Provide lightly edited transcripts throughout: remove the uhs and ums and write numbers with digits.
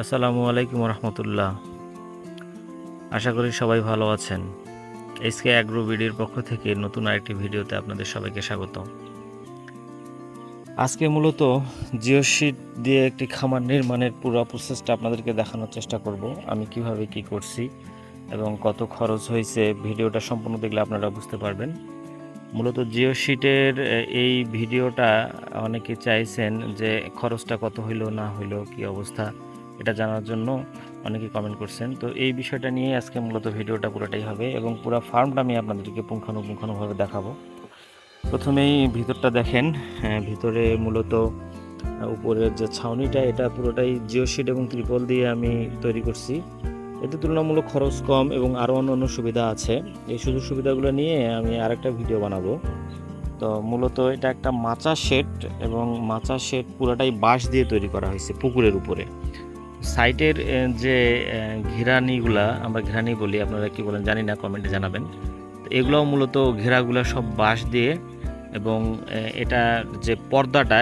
আসসালামু আলাইকুম রহমতুল্লাহ। আশা করি সবাই ভালো আছেন। এসকে অ্যাগ্রো ভিডিওর পক্ষ থেকে নতুন আরেকটি ভিডিওতে আপনাদের সবাইকে স্বাগত। আজকে মূলত জিওশিট দিয়ে একটি খামার নির্মাণের পুরো প্রসেসটা আপনাদেরকে দেখানোর চেষ্টা করব। আমি কিভাবে কি করছি এবং কত খরচ হয়েছে, ভিডিওটা সম্পূর্ণ দেখলে আপনারা বুঝতে পারবেন। মূলত জিওশিটের এই ভিডিওটা অনেকে চাইছেন যে খরচটা কত হইলো না হইলো, কি অবস্থা, এটা জানার জন্য অনেকে কমেন্ট করছেন। তো এই বিষয়টা নিয়ে আজকে মূলত ভিডিওটা পুরোটাই হবে এবং পুরো ফার্মটা আমি আপনাদেরকে পুঙ্খানুপুঙ্খানুভাবে দেখাবো। প্রথমেই ভিতরটা দেখেন। ভিতরে মূলত উপরের যে ছাউনিটা, এটা পুরোটাই জিওশিট এবং ত্রিপল দিয়ে আমি তৈরি করছি। এতে তুলনামূলক খরচ কম এবং আরও অন্য সুবিধা আছে। এই সুযোগ সুবিধাগুলো নিয়ে আমি আরেকটা ভিডিও বানাবো। তো মূলত এটা একটা মাচা শেড এবং মাচা শেড পুরোটাই বাঁশ দিয়ে তৈরি করা হয়েছে পুকুরের উপরে। সাইটের যে ঘেরানিগুলা, আমরা ঘেরানি বলি, আপনারা কি বলেন জানি না, কমেন্টে জানাবেন। তো এগুলোও মূলত ঘেরাগুলো সব বাঁশ দিয়ে এবং এটা যে পর্দাটা,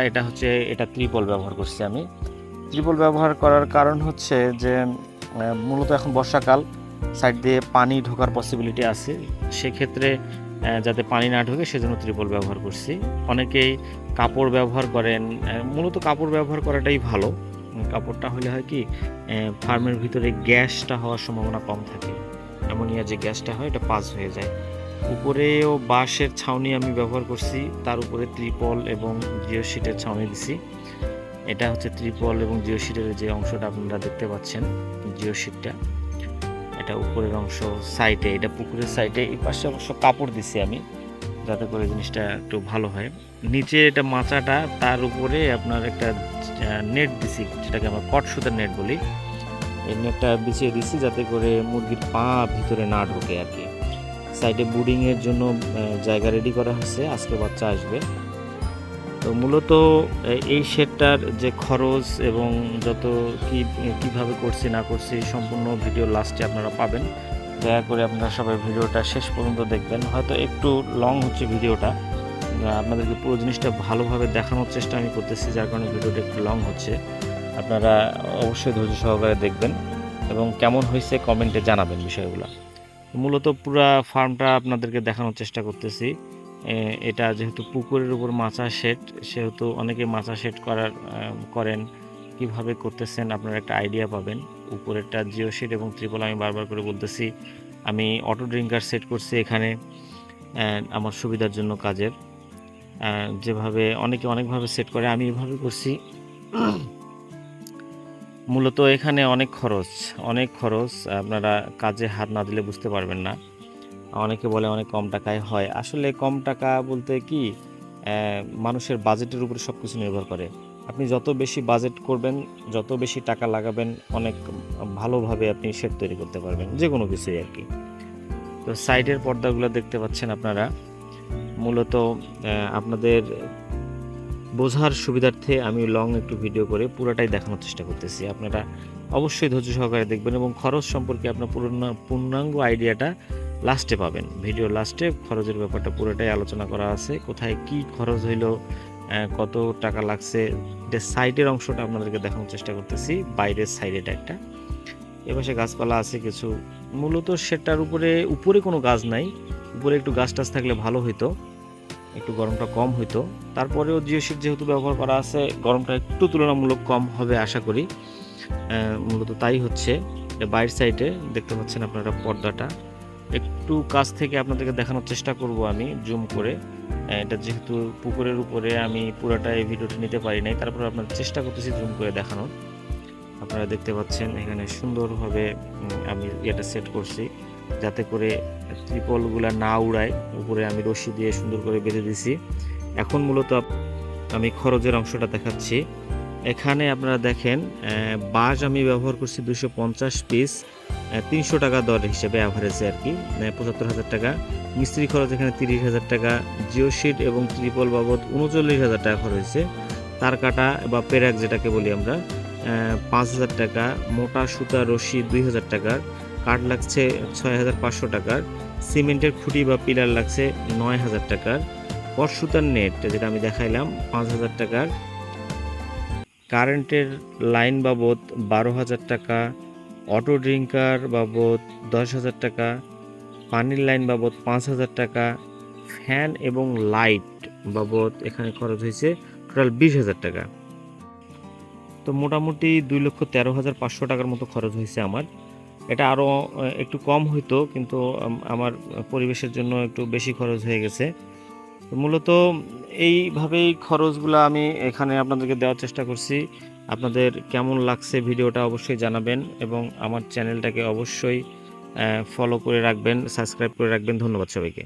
এটা ত্রিপল ব্যবহার করছি আমি। ত্রিপল ব্যবহার করার কারণ হচ্ছে যে মূলত এখন বর্ষাকাল, সাইড দিয়ে পানি ঢোকার পসিবিলিটি আছে। সেক্ষেত্রে যাতে পানি না ঢোকে সেজন্য ত্রিপল ব্যবহার করছি। অনেকেই কাপড় ব্যবহার করেন, মূলত কাপড় ব্যবহার করাটাই ভালো। কাপড়টা হলে হয় কি, ফার্মের ভিতরে গ্যাসটা হওয়ার সম্ভাবনা কম থাকে। অ্যামোনিয়া যে গ্যাসটা হয় এটা পাস হয়ে যায়। উপরেও বাঁশের ছাউনি আমি ব্যবহার করছি, তার উপরে ত্রিপল এবং জিওশিটের ছাউনি দিছি। এটা হচ্ছে ত্রিপল এবং জিওশিটের যে অংশটা আপনারা দেখতে পাচ্ছেন, জিওশিটটা এটা উপরের অংশ। সাইডে, এটা পুকুরের সাইডে, এই পাশে অবশ্য কাপড় দিছি আমি, যাতে করে জিনিসটা একটু ভালো হয়। নিচে এটা মাচাটা, তার উপরে আপনার একটা নেট দিছি, যেটাকে আমরা কট সুতার নেট বলি। এই নেটটা বিছিয়ে দিছি যাতে করে মুরগির পা ভিতরে না ঢোকে আর কি। সাইডে বুডিংয়ের জন্য জায়গা রেডি করা হয়েছে, আজকে বাচ্চা আসবে। তো মূলত এই শেডটার যে খরচ এবং যত কিভাবে করছি না করছি সম্পূর্ণ ভিডিও লাস্টে আপনারা পাবেন। দয়া করে আপনারা সবাই ভিডিওটা শেষ পর্যন্ত দেখবেন। হয়তো একটু লং হচ্ছে ভিডিওটা, আপনাদেরকে পুরো জিনিসটা ভালোভাবে দেখানোর চেষ্টা আমি করতেছি, যার কারণে ভিডিওটা একটু লং হচ্ছে। আপনারা অবশ্যই ধৈর্য সহকারে দেখবেন এবং কেমন হয়েছে কমেন্টে জানাবেন বিষয়গুলো। মূলত পুরো ফার্মটা আপনাদেরকে দেখানোর চেষ্টা করতেছি। এটা যেহেতু পুকুরের উপর মাচা শেড, সেহেতু অনেকে মাচা শেড করেন, কিভাবে করতেছেন আপনারা একটা আইডিয়া পাবেন। উপরেরটা জিও শেড এবং ত্রিপল, আমি বারবার করে বলতেছি, আমি অটো ড্রিঙ্কার সেট করছি এখানে আমার সুবিধার জন্য কাজের। যেভাবে অনেকে অনেকভাবে সেট করে, আমি এভাবে করছি। মূলত এখানে অনেক খরচ, আপনারা কাজে হাত না দিলে বুঝতে পারবেন না। অনেকে বলে অনেক কম টাকায় হয়। আসলে কম টাকা বলতে কি, মানুষের বাজেটের উপরে সব কিছু নির্ভর করে। আপনি যত বেশি বাজেট করবেন, যত বেশি টাকা লাগাবেন, অনেক ভালোভাবে আপনি শেড তৈরি করতে পারবেন, যে কোনো কিছুই আর কি। তো সাইডের পর্দাগুলো দেখতে পাচ্ছেন আপনারা। মূলত আপনাদের বোঝার সুবিধার্থে আমি লং একটু ভিডিও করে পুরোটাই দেখানোর চেষ্টা করতেছি। আপনারা অবশ্যই ধৈর্য সহকারে দেখবেন এবং খরচ সম্পর্কে আপনার পূর্ণাঙ্গ আইডিয়াটা লাস্টে পাবেন। ভিডিও লাস্টে খরচের ব্যাপারটা পুরোটাই আলোচনা করা আছে, কোথায় কি খরচ হইলো, কত টাকা লাগছে। এটা সাইডের অংশটা আপনাদেরকে দেখানোর চেষ্টা করতেছি, বাইরের সাইডেটা একটা। এপাশে গাছপালা আছে কিছু। মূলত সেটার উপরে কোনো গাছ নাই, উপরে একটু গাছ টাছ থাকলে ভালো হইতো, একটু গরমটা কম হইতো। তারপরেও জিওশিট যেহেতু ব্যবহার করা আছে, গরমটা একটু তুলনামূলক কম হবে আশা করি। মূলত তাই হচ্ছে। বাইরের সাইডে দেখতে পাচ্ছেন আপনারা পর্দাটা, একটু কাছ থেকে আপনাদেরকে দেখানোর চেষ্টা করব আমি জুম করে। এটা যেহেতু পুকুরের উপরে, আমি পুরোটা এই ভিডিওটা নিতে পারি নাই, তারপর আপনাদের চেষ্টা করতেছি জুম করে দেখানোর। আপনারা দেখতে পাচ্ছেন এখানে সুন্দরভাবে আমি এটা সেট করছি, যাতে করে ত্রিপলগুলা না উড়ায়। উপরে আমি রশি দিয়ে সুন্দর করে বেঁধে দিছি। এখন মূলত আমি খরচের অংশটা দেখাচ্ছি। এখানে আপনারা দেখেন, বাঁশ আমি ব্যবহার করছি 250 পিস, 300 টাকা দর হিসেবে অ্যাভারেজে আর কি, 75,000 টাকা। মিস্ত্রি খরচ এখানে 30,000 টাকা। জিওশিট এবং ত্রিপল বাবদ 39,000 টাকা খরচ হয়েছে। তার কাটা বা পেরাক যেটাকে বলি আমরা, 5,000 টাকা। মোটা সুতা রশি 2,000 টাকার। কাঠ লাগছে 6,500 টাকার। সিমেন্টের খুঁটি বা পিলার লাগছে 9,000 টাকার। কট সুতার নেট যেটা আমি দেখাইলাম 5,000 টাকার। কারেন্টের লাইন বাবদ 12,000 টাকা, অটো ড্রিঙ্কার বাবদ 10,000 টাকা, পানির লাইন বাবদ 5,000 টাকা, ফ্যান এবং লাইট বাবদ এখানে খরচ হয়েছে টোটাল 20,000 টাকা। তো মোটামুটি 2,13,500 টাকার মতো খরচ হয়েছে আমার। এটা আরও একটু কম হইতো, কিন্তু আমার পরিবেশের জন্য একটু বেশি খরচ হয়ে গেছে। তো মূলত এইভাবেই খরচগুলো আমি এখানে আপনাদেরকে দেওয়ার চেষ্টা করছি। আপনাদের কেমন লাগছে ভিডিওটা অবশ্যই জানাবেন, এবং আমার চ্যানেলটাকে অবশ্যই ফলো করে রাখবেন, সাবস্ক্রাইব করে রাখবেন। ধন্যবাদ সবাইকে।